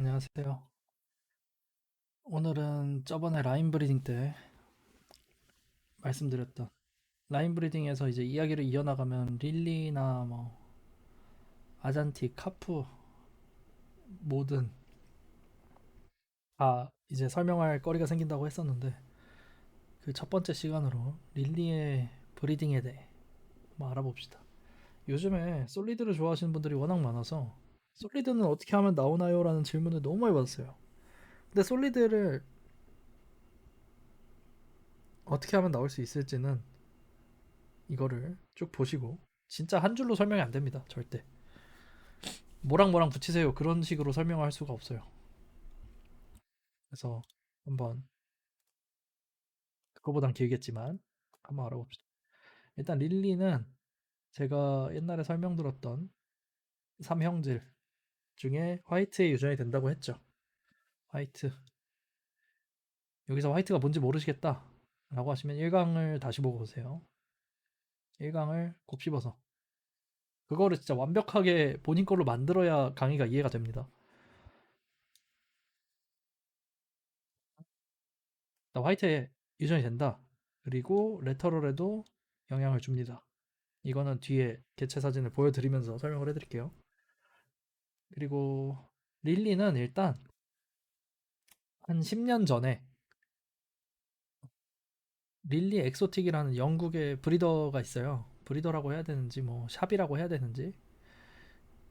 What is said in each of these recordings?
안녕하세요. 오늘은 저번에 라인 브리딩 때 말씀드렸던 라인 브리딩에서 이제 이야기를 이어나가면 릴리나 뭐 아잔티, 카프 뭐든 다 이제 설명할 거리가 생긴다고 했었는데 그 첫 번째 시간으로 릴리의 브리딩에 대해 한번 알아봅시다. 요즘에 솔리드를 좋아하시는 분들이 워낙 많아서 솔리드는 어떻게 하면 나오나요? 라는 질문을 너무 많이 받았어요. 근데 솔리드를 어떻게 하면 나올 수 있을지는 이거를 쭉 보시고 진짜 한 줄로 설명이 안 됩니다. 절대. 뭐랑 뭐랑 붙이세요. 그런 식으로 설명할 수가 없어요. 그래서 한번 그거보단 길겠지만 한번 알아봅시다. 일단 릴리는 제가 옛날에 설명드렸던 삼형질 중에 화이트에 유전이 된다고 했죠. 화이트. 여기서 화이트가 뭔지 모르시겠다 라고 하시면 1강을 다시 보고 오세요. 1강을 곱씹어서 그거를 진짜 완벽하게 본인 걸로 만들어야 강의가 이해가 됩니다. 화이트에 유전이 된다. 그리고 레터럴에도 영향을 줍니다. 이거는 뒤에 개체 사진을 보여드리면서 설명을 해드릴게요. 그리고 릴리는 일단 한 10년 전에 릴리 엑소틱이라는 영국의 브리더가 있어요. 브리더라고 해야 되는지 뭐 샵이라고 해야 되는지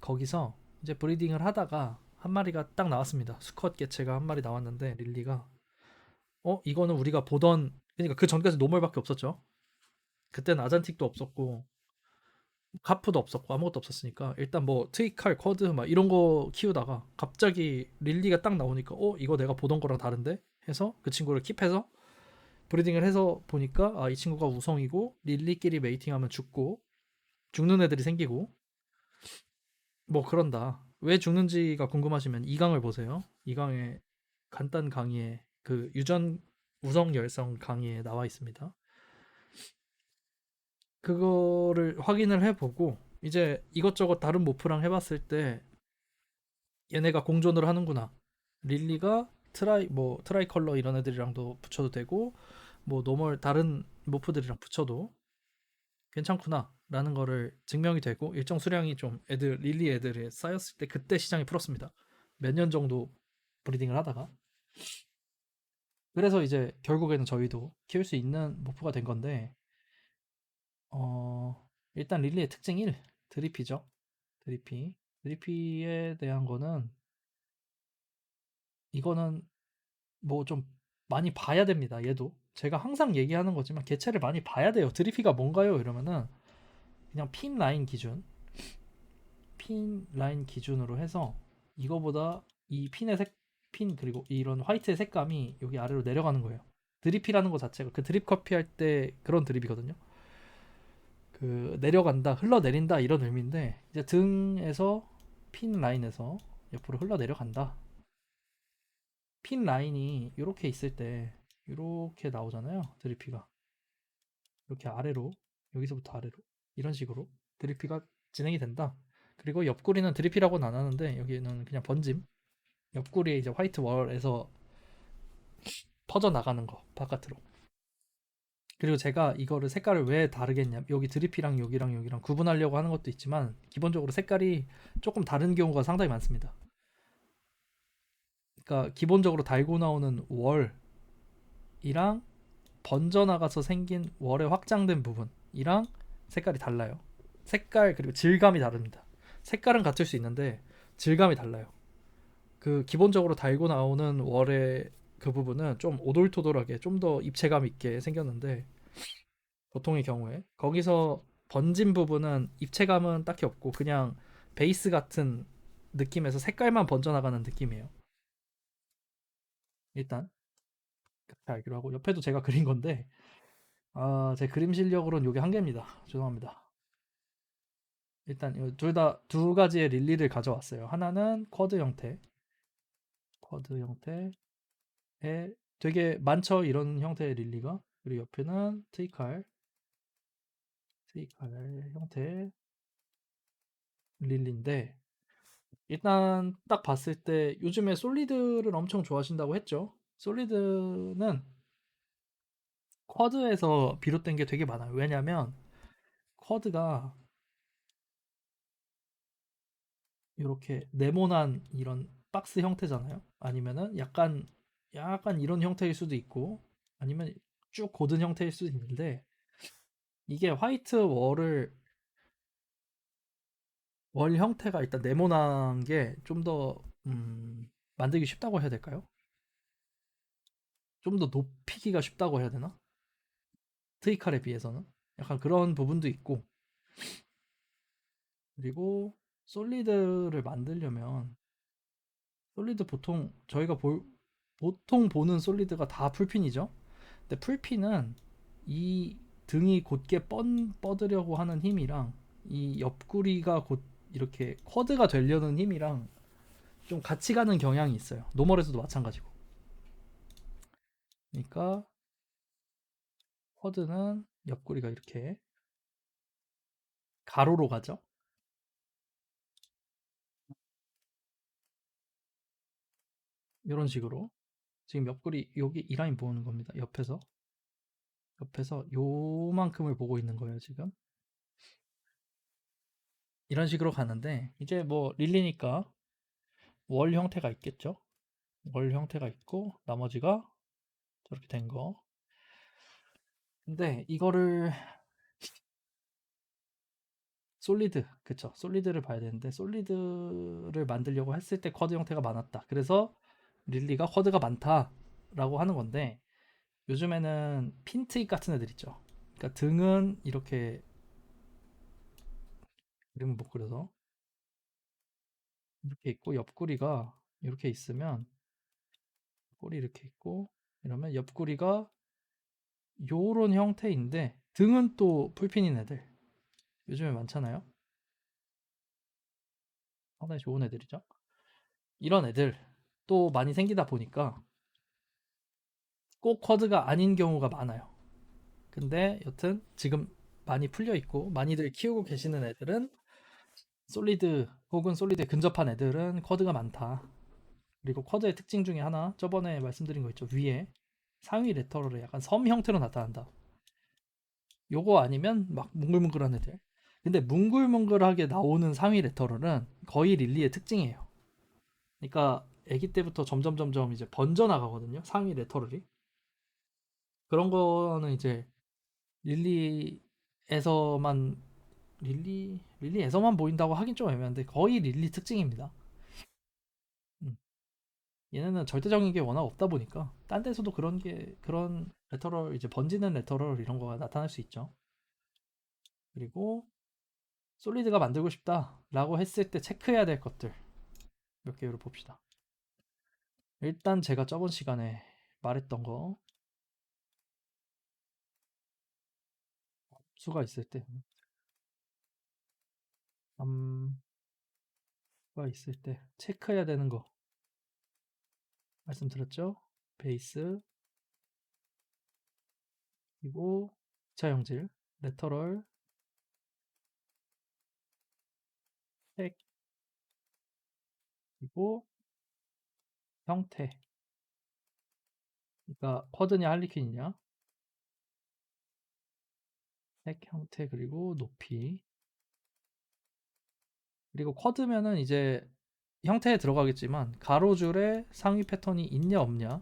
거기서 이제 브리딩을 하다가 한 마리가 딱 나왔습니다. 수컷 개체가 한 마리 나왔는데 릴리가 이거는 우리가 보던 그러니까 그 전까지 노멀밖에 없었죠. 그때는 아잔틱도 없었고 카프도 없었고 아무것도 없었으니까 일단 뭐 트위칼 쿼드 막 이런 거 키우다가 갑자기 릴리가 딱 나오니까 이거 내가 보던 거랑 다른데 해서 그 친구를 킵해서 브리딩을 해서 보니까 이 친구가 우성이고 릴리끼리 메이팅하면 죽고 죽는 애들이 생기고 뭐 그런다. 왜 죽는지가 궁금하시면 2강을 보세요. 2강에 간단 강의에 그 유전 우성 열성 강의에 나와 있습니다. 그거를 확인을 해보고 이제 이것저것 다른 모프랑 해봤을 때 얘네가 공존을 하는구나. 릴리가 트라이 컬러 이런 애들이랑도 붙여도 되고 뭐 노멀 다른 모프들이랑 붙여도 괜찮구나라는 거를 증명이 되고 일정 수량이 좀 릴리 애들에 쌓였을 때 그때 시장이 풀었습니다. 몇 년 정도 브리딩을 하다가 그래서 이제 결국에는 저희도 키울 수 있는 모프가 된 건데 일단 릴리의 특징 1 드리피죠. 드리피에 대한 거는 이거는 뭐 좀 많이 봐야 됩니다. 얘도 제가 항상 얘기하는 거지만 개체를 많이 봐야 돼요. 드리피가 뭔가요? 이러면은 그냥 핀 라인 기준으로 해서 이거보다 이 핀 그리고 이런 화이트의 색감이 여기 아래로 내려가는 거예요. 드리피라는 것 자체가 그 드립 커피 할 때 그런 드립이거든요. 그 내려간다, 흘러내린다 이런 의미인데 이제 등에서 핀 라인에서 옆으로 흘러내려간다. 핀 라인이 이렇게 있을 때 이렇게 나오잖아요. 드리피가 이렇게 아래로 여기서부터 아래로 이런 식으로 드리피가 진행이 된다. 그리고 옆구리는 드리피라고는 안 하는데 여기는 그냥 번짐. 옆구리에 이제 화이트 월에서 퍼져 나가는 거 바깥으로. 그리고 제가 이거를 색깔을 왜 다르겠냐 여기 드리피랑 여기랑 여기랑 구분하려고 하는 것도 있지만 기본적으로 색깔이 조금 다른 경우가 상당히 많습니다. 그러니까 기본적으로 달고 나오는 월이랑 번져나가서 생긴 월의 확장된 부분이랑 색깔이 달라요. 색깔 그리고 질감이 다릅니다. 색깔은 같을 수 있는데 질감이 달라요. 그 기본적으로 달고 나오는 월의 그 부분은 좀 오돌토돌하게 좀 더 입체감 있게 생겼는데 보통의 경우에 거기서 번진 부분은 입체감은 딱히 없고 그냥 베이스 같은 느낌에서 색깔만 번져나가는 느낌이에요. 일단 그렇게 알기로 하고 옆에도 제가 그린 건데 제 그림 실력으로는 이게 한계입니다. 죄송합니다. 일단 둘 다 두 가지의 릴리를 가져왔어요. 하나는 쿼드 형태에 되게 많죠 이런 형태의 릴리가. 그리고 옆에는 트이칼 형태의 릴리인데 일단 딱 봤을 때 요즘에 솔리드를 엄청 좋아하신다고 했죠. 솔리드는 쿼드에서 비롯된 게 되게 많아요. 왜냐면 쿼드가 이렇게 네모난 이런 박스 형태잖아요. 아니면은 약간 이런 형태일 수도 있고 아니면 쭉 고든 형태일 수도 있는데 이게 화이트 월 형태가 일단 네모난 게 좀 더 만들기 쉽다고 해야 될까요? 좀 더 높이기가 쉽다고 해야 되나? 트이칼에 비해서는 약간 그런 부분도 있고 그리고 솔리드를 만들려면 솔리드 보통 보는 솔리드가 다 풀핀이죠. 근데 풀핀은 이 등이 곧게 뻗으려고 하는 힘이랑 이 옆구리가 곧 이렇게 쿼드가 되려는 힘이랑 좀 같이 가는 경향이 있어요. 노멀에서도 마찬가지고. 그러니까 쿼드는 옆구리가 이렇게 가로로 가죠. 이런 식으로. 지금 옆구리 여기 이 라인 보는 겁니다. 옆에서 요만큼을 보고 있는 거예요, 지금. 이런 식으로 가는데 이제 뭐 릴리니까 월 형태가 있겠죠. 월 형태가 있고 나머지가 저렇게 된 거. 근데 이거를 솔리드, 그쵸. 솔리드를 봐야 되는데 솔리드를 만들려고 했을 때 쿼드 형태가 많았다. 그래서 릴리가 쿼드가 많다라고 하는 건데 요즘에는 핀트잇 같은 애들 있죠. 그러니까 등은 이렇게 그림을 못 그려서 이렇게 있고 옆구리가 이렇게 있으면 꼬리 이렇게 있고 이러면 옆구리가 요런 형태인데 등은 또 풀핀인 애들 요즘에 많잖아요. 상당히 좋은 애들이죠. 이런 애들 또 많이 생기다 보니까 꼭 쿼드가 아닌 경우가 많아요. 근데 여튼 지금 많이 풀려 있고 많이들 키우고 계시는 애들은 솔리드 혹은 솔리드에 근접한 애들은 쿼드가 많다. 그리고 쿼드의 특징 중에 하나 저번에 말씀드린 거 있죠. 위에 상위 레터럴에 약간 섬 형태로 나타난다. 요거 아니면 막 뭉글뭉글한 애들. 근데 뭉글뭉글하게 나오는 상위 레터럴은 거의 릴리의 특징이에요. 그러니까 아기 때부터 점점 이제 번져 나가거든요. 상위 레터럴이. 그런 거는 이제 릴리에서만 릴리에서만 보인다고 하긴 좀 애매한데 거의 릴리 특징입니다. 음. 얘네는 절대적인 게 워낙 없다 보니까 딴 데서도 그런 레터럴 이제 번지는 레터럴 이런 거가 나타날 수 있죠. 그리고 솔리드가 만들고 싶다라고 했을 때 체크해야 될 것들 몇 개로 봅시다. 일단 제가 저번 시간에 말했던 거 수가 있을 때 수가 있을 때 체크해야 되는 거 말씀드렸죠? 베이스 그리고 자형질 레터럴 색 그리고 형태 그러니까 쿼드냐 할리퀸이냐 색 형태 그리고 높이 그리고 쿼드면은 이제 형태에 들어가겠지만 가로줄에 상위 패턴이 있냐 없냐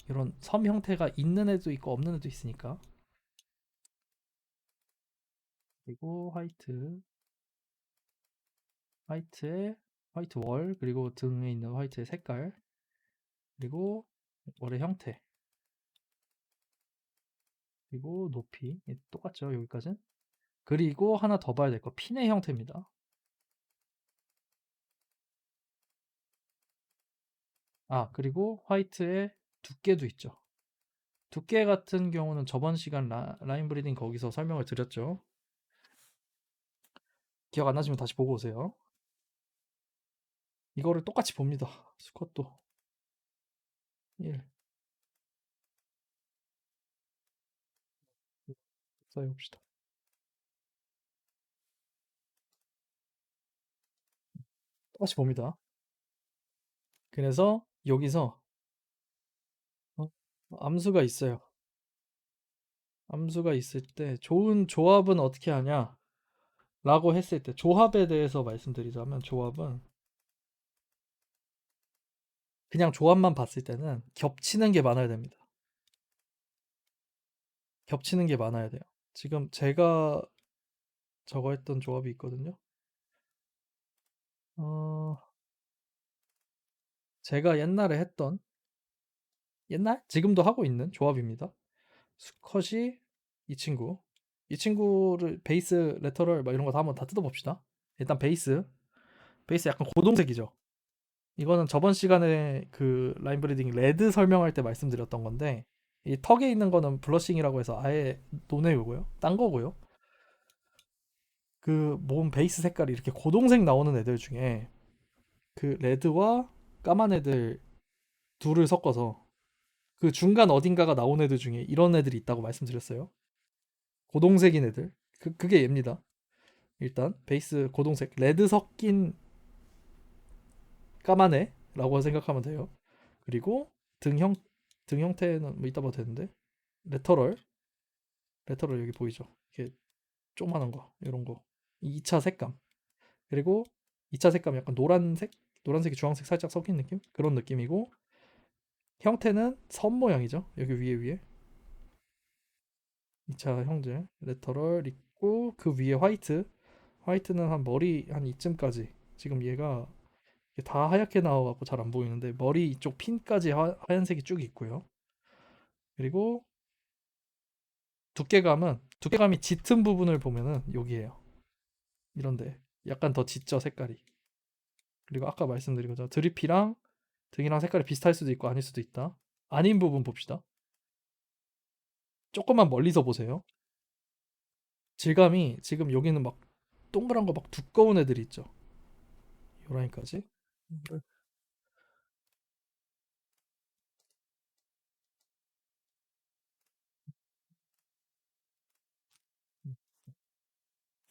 이런 섬 형태가 있는 애도 있고 없는 애도 있으니까 그리고 화이트에 화이트 월 그리고 등에 있는 화이트의 색깔 그리고 월의 형태 그리고 높이 똑같죠 여기까지는 그리고 하나 더 봐야 될 거 핀의 형태입니다. 아 그리고 화이트의 두께도 있죠. 두께 같은 경우는 저번 시간 라인 브리딩 거기서 설명을 드렸죠. 기억 안 나시면 다시 보고 오세요. 이거를 똑같이 봅니다. 스쿼트 1 써봅시다. 똑같이 봅니다. 그래서 여기서 어, 암수가 있어요. 암수가 있을 때 좋은 조합은 어떻게 하냐? 라고 했을 때 조합에 대해서 말씀드리자면 조합은 그냥 조합만 봤을 때는 겹치는 게 많아야 됩니다. 겹치는 게 많아야 돼요. 지금 제가 저거 했던 조합이 있거든요. 어, 제가 옛날에 했던 지금도 하고 있는 조합입니다. 수컷이 이 친구. 이 친구를 베이스, 레터럴 막 이런 거 다 한번 다 뜯어봅시다. 일단 베이스 약간 고동색이죠. 이거는 저번 시간에 그 라인 브리딩 레드 설명할 때 말씀드렸던 건데 이 턱에 있는 거는 블러싱이라고 해서 아예 노네이고요. 딴 거고요. 그 몸 베이스 색깔이 이렇게 고동색 나오는 애들 중에 그 레드와 까만 애들 둘을 섞어서 그 중간 어딘가가 나온 애들 중에 이런 애들이 있다고 말씀드렸어요. 고동색인 애들. 그게 얘입니다. 일단 베이스 고동색 레드 섞인 까만 애라고 생각하면 돼요. 그리고 등 형태는 뭐 이따 봐도 되는데 레터럴 여기 보이죠? 이렇게 조그만한 거 이런 거 2차 색감 그리고 2차 색감 약간 노란색이 주황색 살짝 섞인 느낌 그런 느낌이고 형태는 선 모양이죠. 여기 위에 2차 형제 레터럴 있고 그 위에 화이트는 한 머리 한 이쯤까지 지금 얘가 이게 다 하얗게 나와갖고 잘 안 보이는데 머리 이쪽 핀까지 하얀색이 쭉 있고요. 그리고 두께감이 짙은 부분을 보면은 여기에요. 이런데 약간 더 짙죠 색깔이. 그리고 아까 말씀드린 거죠. 드리피랑 등이랑 색깔이 비슷할 수도 있고 아닐 수도 있다. 아닌 부분 봅시다. 조금만 멀리서 보세요. 질감이 지금 여기는 막 동그란 거 막 두꺼운 애들이 있죠. 요 라인까지.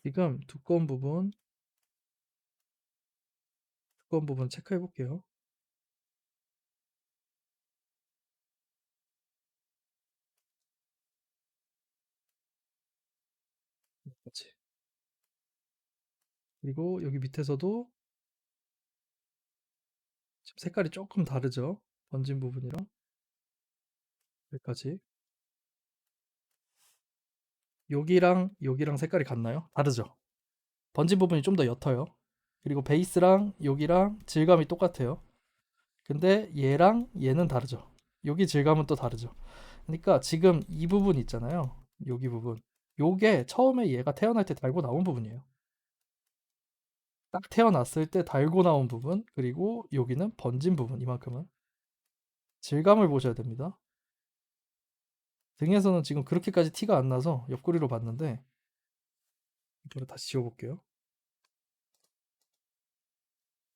지금 두꺼운 부분 체크해 볼게요. 그렇지. 그리고 여기 밑에서도 지금 색깔이 조금 다르죠. 번진 부분이랑 여기까지. 여기랑 색깔이 같나요? 다르죠. 번진 부분이 좀 더 옅어요. 그리고 베이스랑 여기랑 질감이 똑같아요. 근데 얘랑 얘는 다르죠. 여기 질감은 또 다르죠. 그러니까 지금 이 부분 있잖아요. 여기 부분. 요게 처음에 얘가 태어날 때 달고 나온 부분이에요. 딱 태어났을 때 달고 나온 부분, 그리고 여기는 번진 부분, 이만큼은. 질감을 보셔야 됩니다. 등에서는 지금 그렇게까지 티가 안 나서 옆구리로 봤는데, 이거를 다시 지워볼게요.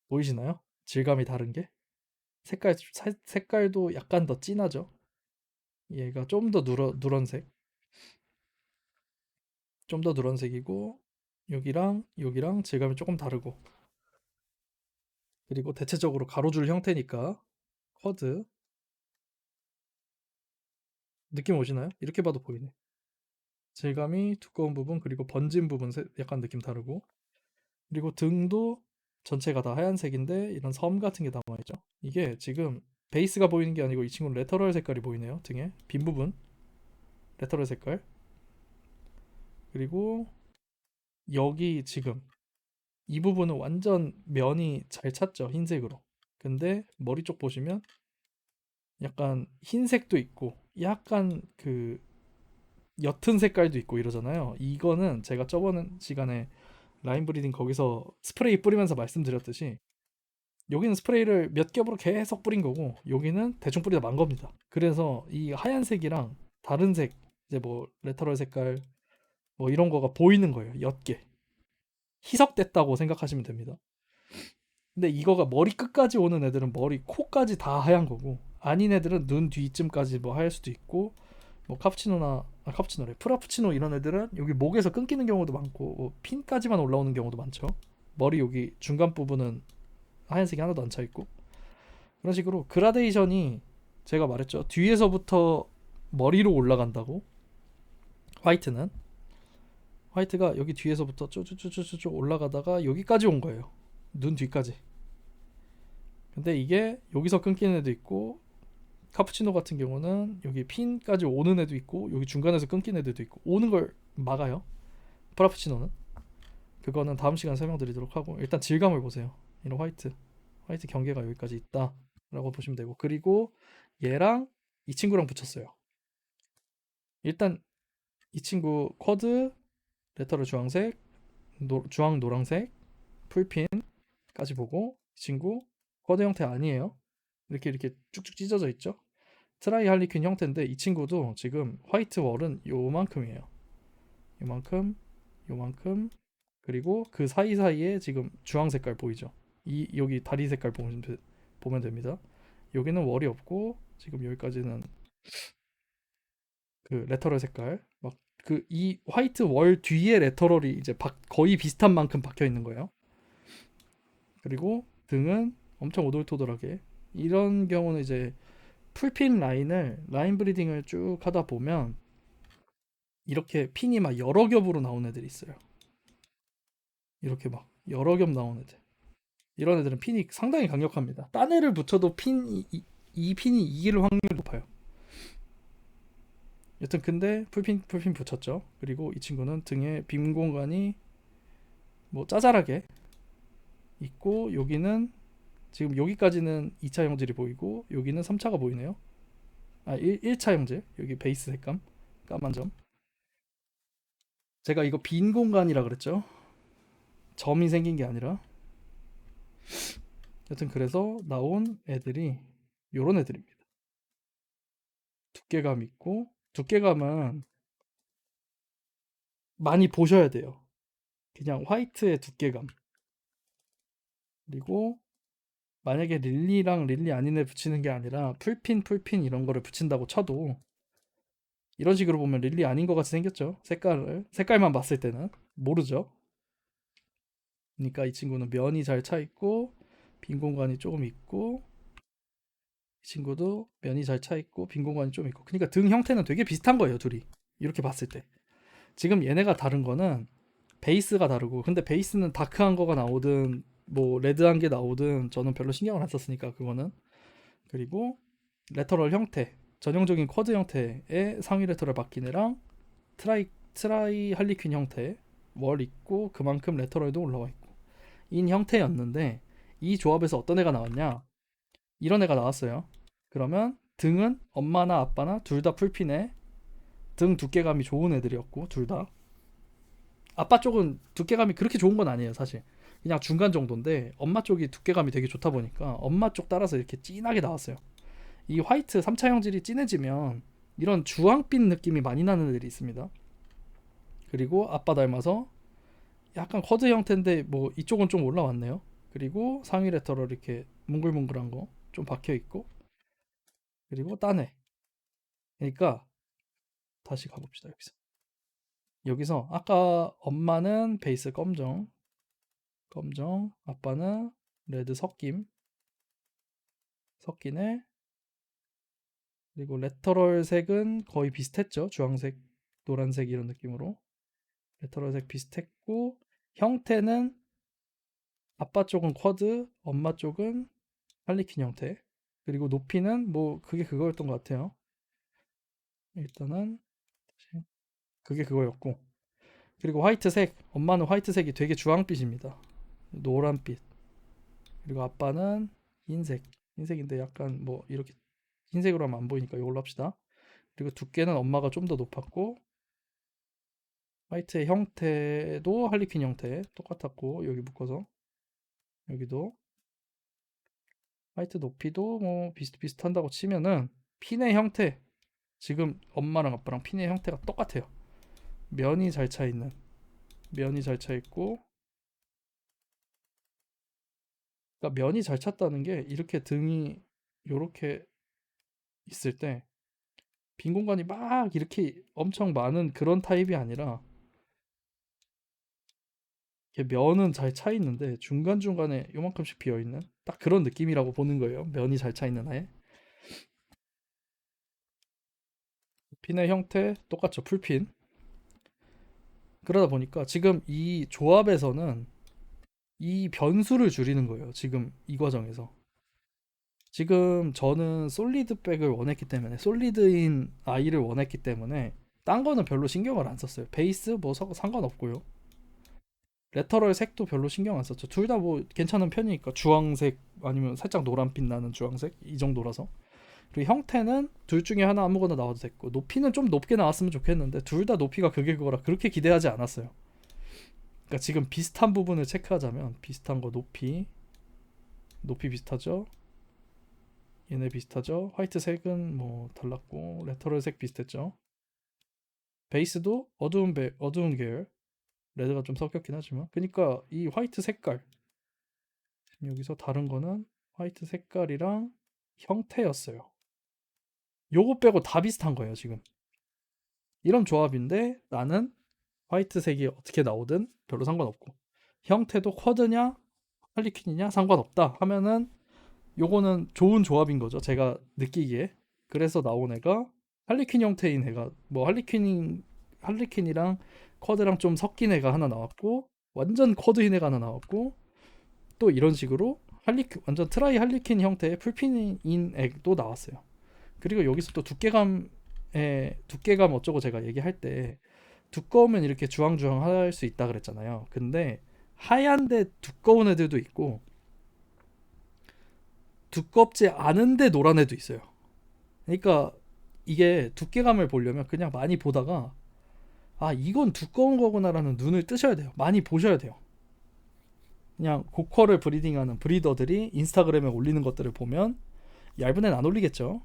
보이시나요? 질감이 다른 게? 색깔도 약간 더 진하죠? 얘가 좀 더 누런색. 좀 더 누런색이고, 여기랑 질감이 조금 다르고, 그리고 대체적으로 가로줄 형태니까, 쿼드. 느낌 오시나요? 이렇게 봐도 보이네. 질감이 두꺼운 부분, 그리고 번진 부분 약간 느낌 다르고, 그리고 등도 전체가 다 하얀색인데, 이런 섬 같은 게 남아있죠. 이게 지금 베이스가 보이는 게 아니고 이 친구는 레터럴 색깔이 보이네요. 등에. 빈 부분, 레터럴 색깔. 그리고 여기 지금 이 부분은 완전 면이 잘 찼죠. 흰색으로. 근데 머리 쪽 보시면 약간 흰색도 있고 약간 그 옅은 색깔도 있고 이러잖아요. 이거는 제가 저번 시간에 라인 브리딩 거기서 스프레이 뿌리면서 말씀드렸듯이 여기는 스프레이를 몇 겹으로 계속 뿌린 거고 여기는 대충 뿌리다 만 겁니다. 그래서 이 하얀색이랑 다른 색 이제 뭐 레터럴 색깔 뭐 이런 거가 보이는 거예요. 옅게 희석됐다고 생각하시면 됩니다. 근데 이거가 머리 끝까지 오는 애들은 머리 코까지 다 하얀 거고 아닌 애들은 눈 뒤쯤까지 뭐 하얄 수도 있고 뭐 카푸치노래 프라푸치노 이런 애들은 여기 목에서 끊기는 경우도 많고 뭐 핀까지만 올라오는 경우도 많죠. 머리 여기 중간 부분은 하얀색이 하나도 안 차 있고 그런 식으로 그라데이션이 제가 말했죠. 뒤에서부터 머리로 올라간다고. 화이트는 화이트가 여기 뒤에서부터 쭉쭉쭉쭉쭉 올라가다가 여기까지 온 거예요. 눈 뒤까지. 근데 이게 여기서 끊기는 애도 있고 카푸치노 같은 경우는 여기 핀까지 오는 애도 있고 여기 중간에서 끊기는 애도 있고 오는 걸 막아요. 프라푸치노는 그거는 다음 시간 설명드리도록 하고 일단 질감을 보세요. 이런 화이트 경계가 여기까지 있다라고 보시면 되고 그리고 얘랑 이 친구랑 붙였어요. 일단 이 친구 쿼드 레터럴 주황색 주황 노란색 풀핀까지 보고 이 친구 쿼드 형태 아니에요. 이렇게 쭉쭉 찢어져 있죠. 트라이 할리퀸 형태인데 이 친구도 지금 화이트 월은 요만큼이에요. 요만큼 그리고 그 사이사이에 지금 주황 색깔 보이죠. 이 여기 다리 색깔 보면 됩니다. 여기는 월이 없고 지금 여기까지는 그 레터럴 색깔 막 그 이 화이트 월 뒤에 레터럴이 이제 거의 비슷한 만큼 박혀 있는 거예요. 그리고 등은 엄청 오돌토돌하게 이런 경우는 이제 풀핀 라인 브리딩을 쭉 하다 보면 이렇게 핀이 막 여러 겹으로 나온 애들이 있어요. 이렇게 막 여러 겹 나온 애들. 이런 애들은 핀이 상당히 강력합니다. 딴 애를 붙여도 이 핀이 이길 확률이 높아요. 여튼 근데 풀핀 붙였죠. 그리고 이 친구는 등에 빈 공간이 뭐 짜잘하게 있고 여기는 지금 여기까지는 2차 형질이 보이고 여기는 3차가 보이네요. 1차 형질 여기 베이스 색감 까만 점. 제가 이거 빈 공간이라 그랬죠. 점이 생긴 게 아니라. 여튼 그래서 나온 애들이 요런 애들입니다. 두께감 있고 두께감은 많이 보셔야 돼요. 그냥 화이트의 두께감. 그리고 만약에 릴리랑 릴리 아닌 애 붙이는 게 아니라 풀핀 이런 거를 붙인다고 쳐도 이런 식으로 보면 릴리 아닌 것 같이 생겼죠. 색깔만 봤을 때는 모르죠. 그러니까 이 친구는 면이 잘 차 있고 빈 공간이 조금 있고 이 친구도 면이 잘 차 있고 빈 공간이 좀 있고 그러니까 등 형태는 되게 비슷한 거예요 둘이 이렇게 봤을 때. 지금 얘네가 다른 거는 베이스가 다르고 근데 베이스는 다크한 거가 나오든 뭐 레드한 게 나오든 저는 별로 신경을 안 썼으니까 그거는. 그리고 레터럴 형태 전형적인 쿼드 형태의 상위 레터럴 박힌 애랑 트라이 할리퀸 형태 월 있고 그만큼 레터럴도 올라와 있고 인 형태였는데 이 조합에서 어떤 애가 나왔냐 이런 애가 나왔어요. 그러면 등은 엄마나 아빠나 둘 다 풀핀에 등 두께감이 좋은 애들이었고 둘 다 아빠 쪽은 두께감이 그렇게 좋은 건 아니에요 사실. 그냥 중간 정도인데 엄마 쪽이 두께감이 되게 좋다 보니까 엄마 쪽 따라서 이렇게 진하게 나왔어요. 이 화이트 3차 형질이 진해지면 이런 주황빛 느낌이 많이 나는 애들이 있습니다. 그리고 아빠 닮아서 약간 쿼드 형태인데 뭐 이쪽은 좀 올라왔네요. 그리고 상위 레터럴 이렇게 뭉글뭉글한 거 좀 박혀 있고 그리고 딴애. 그러니까 다시 가봅시다. 여기서 아까 엄마는 베이스 검정 아빠는 레드 섞인 애 그리고 레터럴 색은 거의 비슷했죠. 주황색 노란색 이런 느낌으로 레터럴 색 비슷했고 형태는 아빠 쪽은 쿼드 엄마 쪽은 할리퀸 형태 그리고 높이는 뭐 그게 그거였던 것 같아요. 일단은 그게 그거였고 그리고 화이트색 엄마는 화이트색이 되게 주황빛입니다. 노란빛 그리고 아빠는 흰색인데 약간 뭐 이렇게 흰색으로 하면 안 보이니까 이걸로 합시다. 그리고 두께는 엄마가 좀 더 높았고 화이트의 형태도 할리퀸 형태 똑같았고 여기 묶어서 여기도 화이트 높이도 뭐 비슷비슷한다고 치면은 핀의 형태 지금 엄마랑 아빠랑 핀의 형태가 똑같아요. 면이 잘 차 있는 면이 잘 차 있고 그러니까 면이 잘 찼다는 게 이렇게 등이 이렇게 있을 때 빈 공간이 막 이렇게 엄청 많은 그런 타입이 아니라 이렇게 면은 잘 차 있는데 중간중간에 요만큼씩 비어 있는 딱 그런 느낌이라고 보는 거예요. 면이 잘 차 있는 아예. 핀의 형태 똑같죠. 풀핀. 그러다 보니까 지금 이 조합에서는 이 변수를 줄이는 거예요. 지금 이 과정에서. 지금 저는 솔리드백을 원했기 때문에 솔리드인 아이를 원했기 때문에 딴 거는 별로 신경을 안 썼어요. 베이스 뭐 상관없고요. 레터럴 색도 별로 신경 안 썼죠. 둘 다 뭐 괜찮은 편이니까 주황색 아니면 살짝 노란빛 나는 주황색 이 정도라서. 그리고 형태는 둘 중에 하나 아무거나 나와도 됐고 높이는 좀 높게 나왔으면 좋겠는데 둘 다 높이가 그게 그거라 그렇게 기대하지 않았어요. 그러니까 지금 비슷한 부분을 체크하자면 비슷한 거 높이 비슷하죠. 얘네 비슷하죠. 화이트 색은 뭐 달랐고 레터럴 색 비슷했죠. 베이스도 어두운 계열 레드가 좀 섞였긴 하지만 그러니까 이 화이트 색깔 여기서 다른 거는 화이트 색깔이랑 형태였어요. 요거 빼고 다 비슷한 거예요 지금. 이런 조합인데 나는 화이트색이 어떻게 나오든 별로 상관없고 형태도 쿼드냐 할리퀸이냐 상관없다 하면은 요거는 좋은 조합인 거죠 제가 느끼기에. 그래서 나온 애가 할리퀸 형태인 애가 뭐 할리퀸이랑 쿼드랑 좀 섞인 애가 하나 나왔고 완전 쿼드인 애가 하나 나왔고 또 이런 식으로 완전 트라이 할리퀸 형태의 풀핀인 액도 나왔어요. 그리고 여기서 또 두께감 어쩌고 제가 얘기할 때 두꺼우면 이렇게 주황주황 할 수 있다 그랬잖아요. 근데 하얀데 두꺼운 애들도 있고 두껍지 않은데 노란 애도 있어요. 그러니까 이게 두께감을 보려면 그냥 많이 보다가 아 이건 두꺼운 거구나라는 눈을 뜨셔야 돼요. 많이 보셔야 돼요. 그냥 고퀄을 브리딩하는 브리더들이 인스타그램에 올리는 것들을 보면 얇은 애는 안 올리겠죠.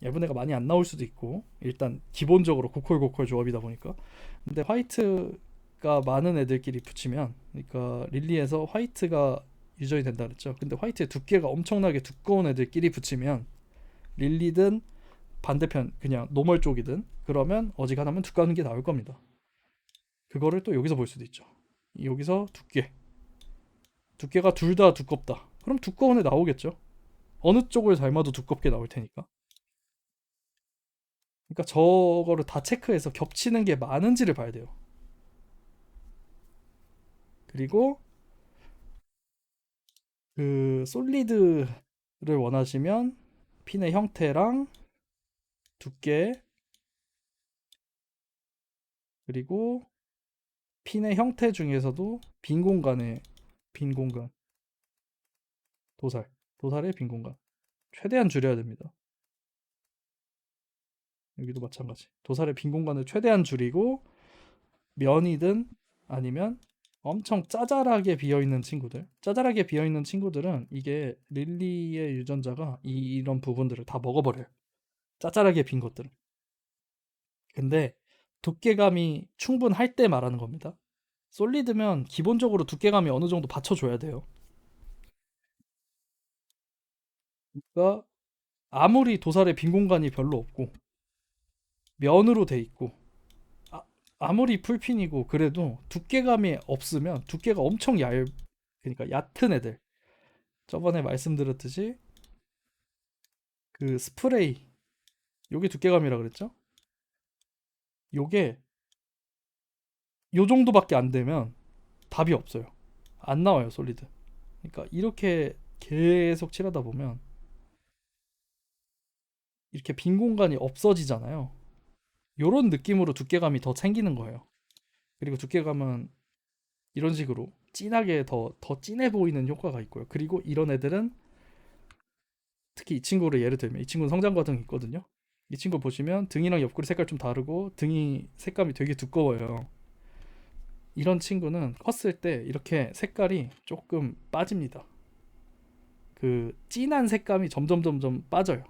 얇은 애가 많이 안 나올 수도 있고 일단 기본적으로 고퀄 조합이다 보니까. 근데 화이트가 많은 애들끼리 붙이면 그러니까 릴리에서 화이트가 유전이 된다 그랬죠. 근데 화이트의 두께가 엄청나게 두꺼운 애들끼리 붙이면 릴리든 반대편 그냥 노멀 쪽이든 그러면 어지간하면 두꺼운 게 나올 겁니다. 그거를 또 여기서 볼 수도 있죠. 여기서 두께가 둘 다 두껍다. 그럼 두꺼운 애 나오겠죠. 어느 쪽을 닮아도 두껍게 나올 테니까. 그러니까 저거를 다 체크해서 겹치는 게 많은지를 봐야 돼요. 그리고 그 솔리드를 원하시면 핀의 형태랑 두께 그리고 핀의 형태 중에서도 빈 공간 도살의 빈 공간 최대한 줄여야 됩니다. 여기도 마찬가지. 도살의 빈 공간을 최대한 줄이고 면이든 아니면 엄청 짜잘하게 비어 있는 친구들. 짜잘하게 비어 있는 친구들은 이게 릴리의 유전자가 이런 부분들을 다 먹어버려요. 짜잘하게 빈 것들은. 근데 두께감이 충분할 때 말하는 겁니다. 솔리드면 기본적으로 두께감이 어느 정도 받쳐줘야 돼요. 그러니까 아무리 도살의 빈 공간이 별로 없고 면으로 돼 있고 아무리 풀핀이고 그래도 두께감이 없으면 두께가 엄청 그러니까 얕은 애들 저번에 말씀드렸듯이 그 스프레이 요게 두께감이라 그랬죠? 요게 요 정도밖에 안 되면 답이 없어요. 안 나와요 솔리드. 그러니까 이렇게 계속 칠하다 보면 이렇게 빈 공간이 없어지잖아요. 요런 느낌으로 두께감이 더 생기는 거예요. 그리고 두께감은 이런 식으로 진하게 더 진해 보이는 효과가 있고요. 그리고 이런 애들은 특히 이 친구를 예를 들면 이 친구는 성장 과정이 있거든요. 이 친구 보시면 등이랑 옆구리 색깔 좀 다르고 등이 색감이 되게 두꺼워요. 이런 친구는 컸을 때 이렇게 색깔이 조금 빠집니다. 그 진한 색감이 점점 빠져요.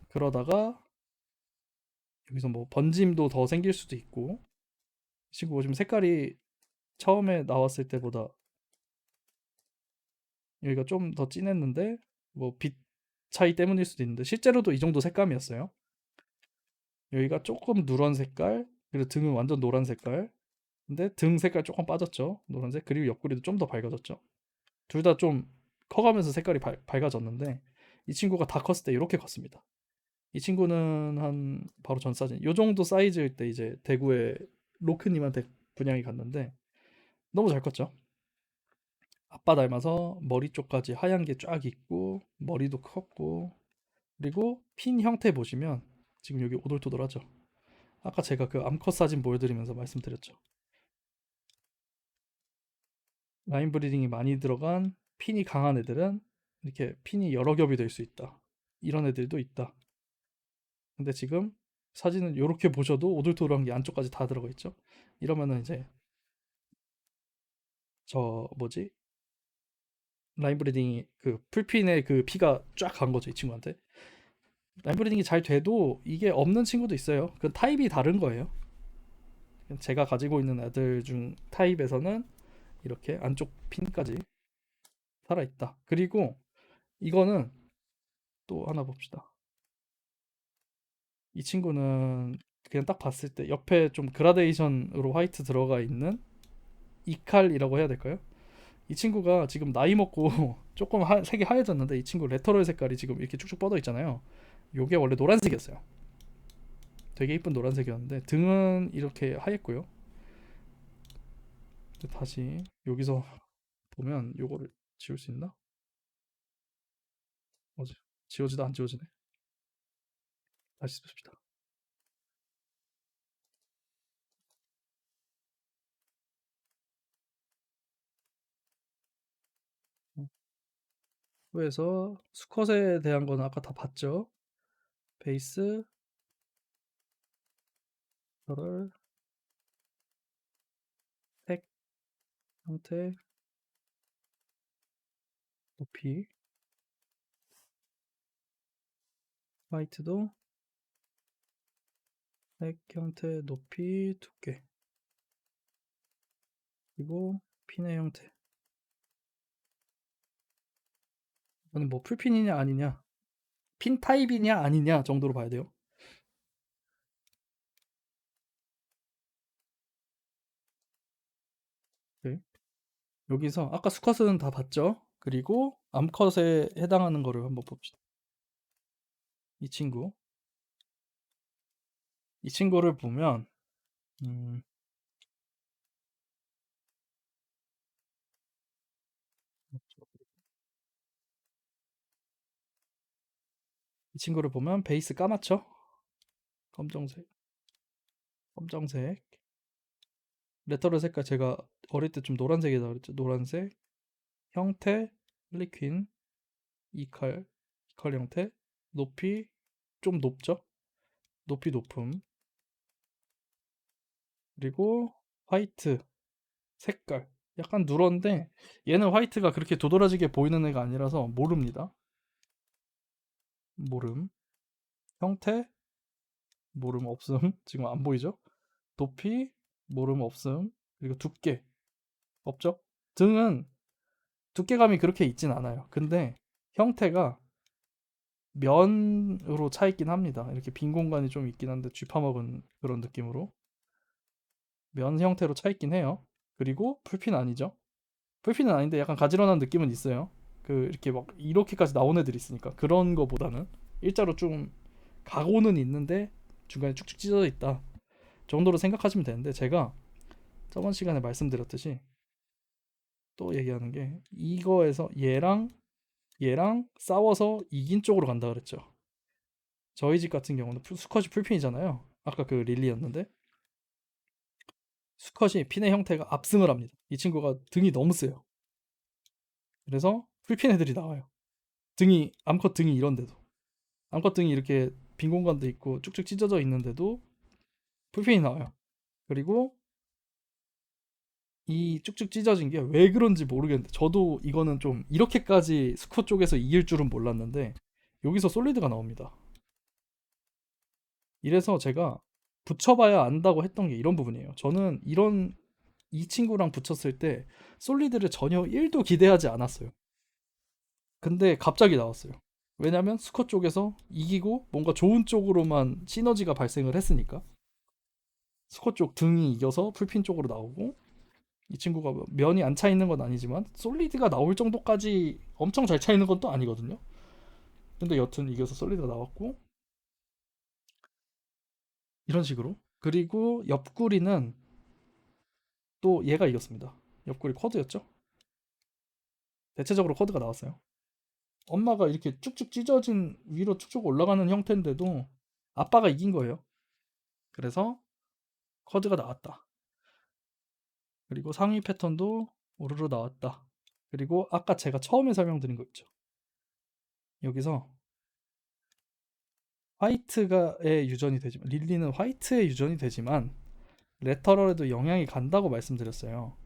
그러다가 여기서 뭐 번짐도 더 생길 수도 있고 이 친구 보시면 색깔이 처음에 나왔을 때보다 여기가 좀 더 진했는데 뭐 빛 차이 때문일 수도 있는데 실제로도 이 정도 색감이었어요. 여기가 조금 누런 색깔 그리고 등은 완전 노란 색깔 근데 등 색깔 조금 빠졌죠. 노란색. 그리고 옆구리도 좀 더 밝아졌죠. 둘 다 좀 커가면서 색깔이 밝아졌는데 이 친구가 다 컸을 때 이렇게 컸습니다. 이 친구는 한 바로 전 사진 요 정도 사이즈일 때 이제 대구에 로크님한테 분양이 갔는데 너무 잘 컸죠. 아빠 닮아서 머리 쪽까지 하얀 게 쫙 있고 머리도 컸고 그리고 핀 형태 보시면 지금 여기 오돌토돌하죠. 아까 제가 그 암컷 사진 보여드리면서 말씀드렸죠. 라인 브리딩이 많이 들어간 핀이 강한 애들은 이렇게 핀이 여러 겹이 될 수 있다. 이런 애들도 있다. 근데 지금 사진은 이렇게 보셔도 오돌토돌한 게 안쪽까지 다 들어가 있죠. 이러면은 이제 저 뭐지 라인 브리딩이 그 풀핀의 그 피가 쫙 간 거죠 이 친구한테. 라인 브리딩이 잘 돼도 이게 없는 친구도 있어요. 그 타입이 다른 거예요. 제가 가지고 있는 애들 중 타입에서는 이렇게 안쪽 핀까지 살아있다. 그리고 이거는 또 하나 봅시다. 이 친구는 그냥 딱 봤을 때 옆에 좀 그라데이션으로 화이트 들어가 있는 이칼이라고 해야 될까요? 이 친구가 지금 나이 먹고 조금 색이 하얘졌는데 이 친구 레터럴 색깔이 지금 이렇게 쭉쭉 뻗어 있잖아요. 요게 원래 노란색이었어요. 되게 이쁜 노란색이었는데 등은 이렇게 하얘고요. 다시 여기서 보면 요거를 지울 수 있나? 어제 지워지다 안 지워지네. 다시 씁시다. 후에서 수컷에 대한 거는 아까 다 봤죠? 베이스, 컬, 색, 형태, 높이, 화이트도 색, 형태, 높이, 두께, 그리고 핀의 형태. 이거는 뭐 풀핀이냐 아니냐, 핀 타입이냐 아니냐 정도로 봐야 돼요. 네. 여기서 아까 수컷은 다 봤죠? 그리고 암컷에 해당하는 거를 한번 봅시다. 이 친구. 이 친구를 보면 음, 이 친구를 보면 베이스 까맣죠? 검정색, 검정색. 레터럴 색깔 제가 어릴 때 좀 노란색이다 그랬죠? 노란색. 형태, 할리퀸, 이칼 형태. 높이 좀 높죠? 높이 높음. 그리고 화이트 색깔. 약간 누런데 얘는 화이트가 그렇게 도드라지게 보이는 애가 아니라서 모릅니다. 모름. 형태 모름 없음. 지금 안 보이죠? 높이 모름 없음. 그리고 두께 없죠? 등은 두께감이 그렇게 있진 않아요. 근데 형태가 면으로 차 있긴 합니다. 이렇게 빈 공간이 좀 있긴 한데 쥐파먹은 그런 느낌으로 면 형태로 차 있긴 해요. 그리고 풀핀 아니죠? 풀핀은 아닌데 약간 가지런한 느낌은 있어요. 그 이렇게 막 이렇게까지 나온 애들이 있으니까 그런 거보다는 일자로 좀 가고는 있는데 중간에 쭉쭉 찢어져 있다 정도로 생각하시면 되는데 제가 저번 시간에 말씀드렸듯이 또 얘기하는 게 이거에서 얘랑 싸워서 이긴 쪽으로 간다 그랬죠. 저희 집 같은 경우는 수컷이 풀핀이잖아요. 아까 그 릴리였는데 수컷이 핀의 형태가 압승을 합니다. 이 친구가 등이 너무 세요. 그래서 풀핀 애들이 나와요. 등이 암컷 등이 이런데도 암컷 등이 이렇게 빈 공간도 있고 쭉쭉 찢어져 있는데도 풀핀이 나와요. 그리고 이 쭉쭉 찢어진 게 왜 그런지 모르겠는데 저도 이거는 좀 이렇게까지 수컷 쪽에서 이길 줄은 몰랐는데 여기서 솔리드가 나옵니다. 이래서 제가 붙여봐야 안다고 했던 게 이런 부분이에요. 저는 이런 이 친구랑 붙였을 때 솔리드를 전혀 1도 기대하지 않았어요. 근데 갑자기 나왔어요. 왜냐면 수컷 쪽에서 이기고 뭔가 좋은 쪽으로만 시너지가 발생을 했으니까. 스코 쪽 등이 이겨서 풀핀 쪽으로 나오고, 이 친구가 뭐 면이 안 차 있는 건 아니지만 솔리드가 나올 정도까지 엄청 잘 차 있는 건 또 아니거든요. 근데 여튼 이겨서 솔리드가 나왔고, 이런 식으로. 그리고 옆구리는 또 얘가 이겼습니다. 옆구리 쿼드였죠. 대체적으로 쿼드가 나왔어요. 엄마가 이렇게 쭉쭉 찢어진 위로 쭉쭉 올라가는 형태인데도 아빠가 이긴 거예요. 그래서 쿼드가 나왔다. 그리고 상위 패턴도 오르르 나왔다. 그리고 아까 제가 처음에 설명드린 거 있죠. 여기서 화이트가의 유전이 되지만, 릴리는 화이트의 유전이 되지만 레터럴에도 영향이 간다고 말씀드렸어요.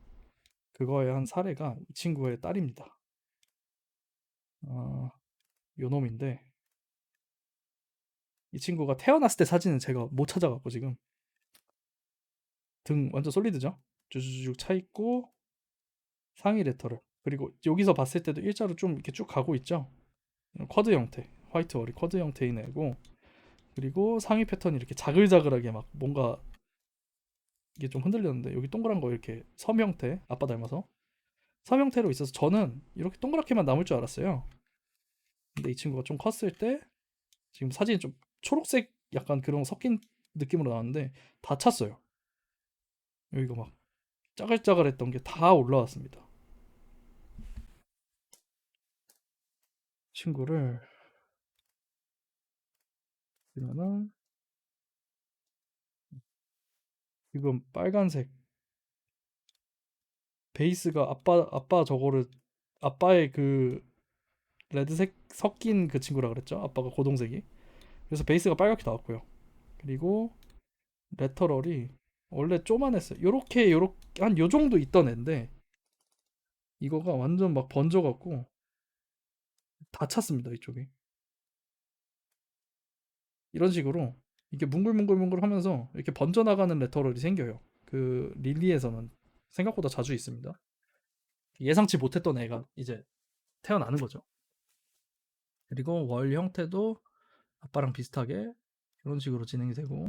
그거의 한 사례가 이 친구의 딸입니다. 요 놈인데, 이 친구가 태어났을 때 사진은 제가 못 찾아갖고 지금. 등 완전 솔리드죠. 쭉쭉쭉 차 있고, 상위 레터럴, 그리고 여기서 봤을 때도 일자로 좀 이렇게 쭉 가고 있죠. 쿼드 형태, 화이트 워리 쿼드 형태인 애고, 그리고 상위 패턴이 이렇게 자글자글하게 막 뭔가 이게 좀 흔들렸는데, 여기 동그란 거 이렇게 섬 형태, 아빠 닮아서 섬 형태로 있어서 저는 이렇게 동그랗게만 남을 줄 알았어요. 근데 이 친구가 좀 컸을 때 지금 사진이 좀 초록색 약간 그런 섞인 느낌으로 나왔는데 다 찼어요. 여기가 막 짜글짜글했던 게 다 올라왔습니다. 친구를 보면은 지금 빨간색 베이스가 아빠 저거를, 아빠의 그 레드색 섞인 그 친구라 그랬죠. 아빠가 고동색이. 그래서 베이스가 빨갛게 나왔고요. 그리고 레터럴이 원래 쪼만했어요. 요렇게 한 요 정도 있던 애인데 이거가 완전 막 번져갖고 다 찼습니다. 이쪽이. 이런 식으로 이게 뭉글뭉글뭉글 하면서 이렇게 번져나가는 레터럴이 생겨요. 그 릴리에서는 생각보다 자주 있습니다. 예상치 못했던 애가 이제 태어나는 거죠. 그리고 월 형태도 아빠랑 비슷하게 이런 식으로 진행이 되고,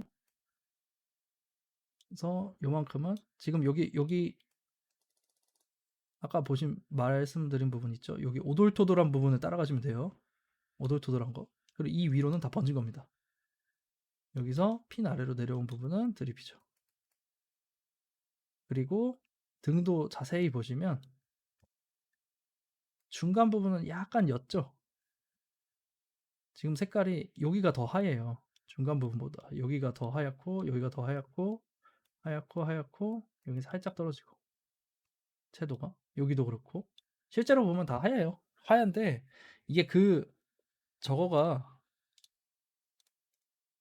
그래서 요만큼은 지금 여기 아까 보신 말씀드린 부분 있죠. 여기 오돌토돌한 부분을 따라가시면 돼요. 오돌토돌한 거. 그리고 이 위로는 다 번진 겁니다. 여기서 핀 아래로 내려온 부분은 드립이죠. 그리고 등도 자세히 보시면 중간 부분은 약간 옅죠. 지금 색깔이 여기가 더 하얘요. 중간 부분보다 여기가 더 하얗고, 여기가 더 하얗고, 하얗고, 여기 살짝 떨어지고, 채도가 여기도 그렇고, 실제로 보면 다 하얘요. 하얀데 이게 그 저거가,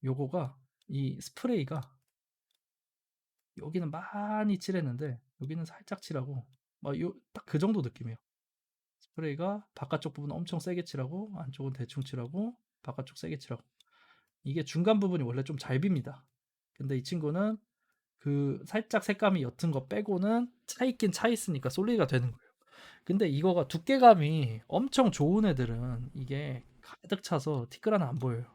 요거가, 이 스프레이가 여기는 많이 칠했는데 여기는 살짝 칠하고, 막 요 딱 그 정도 느낌이에요. 스프레이가 바깥쪽 부분 엄청 세게 칠하고 안쪽은 대충 칠하고 바깥쪽 세게 칠하고, 이게 중간 부분이 원래 좀 잘 빕니다. 근데 이 친구는 그 살짝 색감이 옅은 거 빼고는 차 있긴 차 있으니까 솔리드가 되는 거예요. 근데 이거가 두께감이 엄청 좋은 애들은 이게 가득 차서 티끌 하나 안 보여요.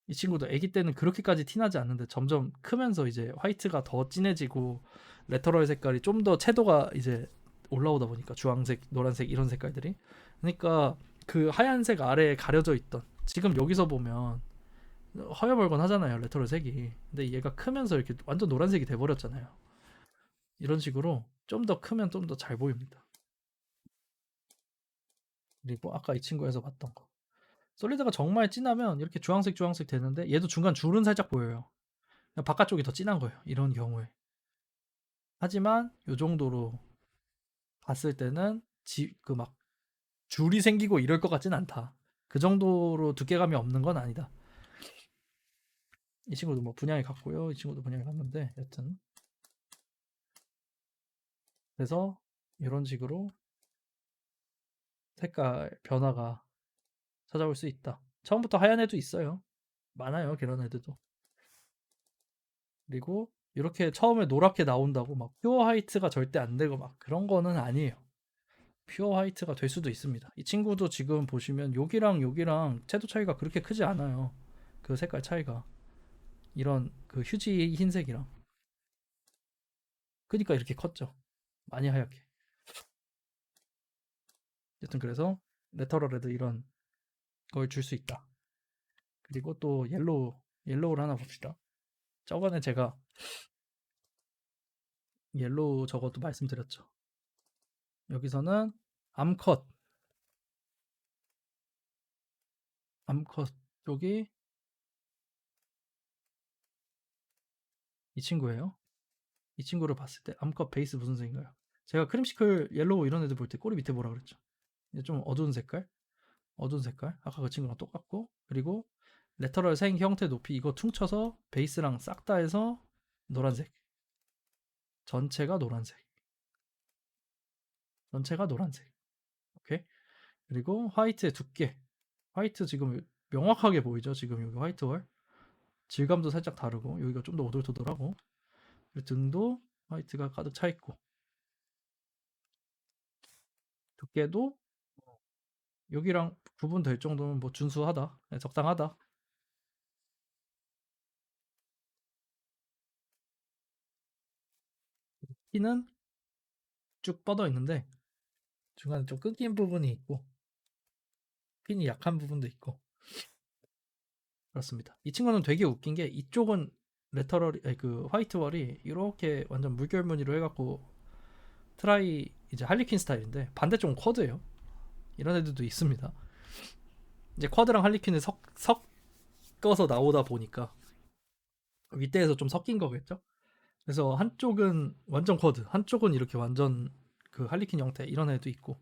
이 친구도 아기 때는 그렇게까지 티나지 않는데 점점 크면서 이제 화이트가 더 진해지고 레터럴 색깔이 좀 더 채도가 이제 올라오다 보니까 주황색, 노란색 이런 색깔들이, 그러니까 그 하얀색 아래에 가려져 있던, 지금 여기서 보면 허여멀건 하잖아요, 레터럴 색이. 근데 얘가 크면서 이렇게 완전 노란색이 돼버렸잖아요. 이런 식으로 좀 더 크면 좀 더 잘 보입니다. 그리고 아까 이 친구에서 봤던 거, 솔리드가 정말 진하면 이렇게 주황색 되는데 얘도 중간 줄은 살짝 보여요. 바깥쪽이 더 진한 거예요, 이런 경우에. 하지만 요 정도로 봤을 때는 그 막 줄이 생기고 이럴 것 같진 않다. 그 정도로 두께감이 없는 건 아니다. 이 친구도 뭐 분양이 갔고요. 이 친구도 분양이 갔는데 여튼, 그래서 이런 식으로 색깔 변화가 찾아올 수 있다. 처음부터 하얀 애도 있어요. 많아요, 그런 애들도. 그리고 이렇게 처음에 노랗게 나온다고 막 퓨어 화이트가 절대 안 되고 막 그런 거는 아니에요. 퓨어 화이트가 될 수도 있습니다. 이 친구도 지금 보시면 여기랑 여기랑 채도 차이가 그렇게 크지 않아요. 그 색깔 차이가. 이런 그 휴지 흰색이랑 그러니까 이렇게 컸죠. 많이 하얗게. 어쨌든 그래서 레터럴 레드 이런 걸 줄 수 있다. 그리고 또 옐로우를 하나 봅시다. 저번에 제가 옐로우 저것도 말씀드렸죠. 여기서는 암컷 암컷 쪽이 이 친구예요. 이 친구를 봤을 때 암컷 베이스 무슨 색인가요? 제가 크림시클 옐로우 이런 애들 볼 때 꼬리 밑에 보라 그랬죠. 이제 좀 어두운 색깔, 어두운 색깔. 아까 그 친구랑 똑같고 그리고 레터럴 생 형태 높이 이거 퉁쳐서 베이스랑 싹 다 해서 노란색. 전체가 노란색. 전체가 노란색. 오케이. 그리고 화이트의 두께. 화이트 지금 명확하게 보이죠? 지금 여기 화이트 월. 질감도 살짝 다르고 여기가 좀 더 오돌토돌하고 등도 화이트가 가득 차 있고 두께도 여기랑 구분될 정도면 뭐 준수하다, 네, 적당하다. 키는 쭉 뻗어 있는데 중간에 좀 끊긴 부분이 있고 핀이 약한 부분도 있고 그렇습니다. 이 친구는 되게 웃긴 게 이쪽은 레터럴이 아니, 그 화이트 월이 이렇게 완전 물결 무늬로 해갖고 트라이 이제 할리퀸 스타일인데 반대쪽은 쿼드예요. 이런 애들도 있습니다. 이제 쿼드랑 할리퀸을 섞어서 나오다 보니까 윗대에서 좀 섞인 거겠죠. 그래서 한쪽은 완전 쿼드, 한쪽은 이렇게 완전 그 할리퀸 형태 이런 애도 있고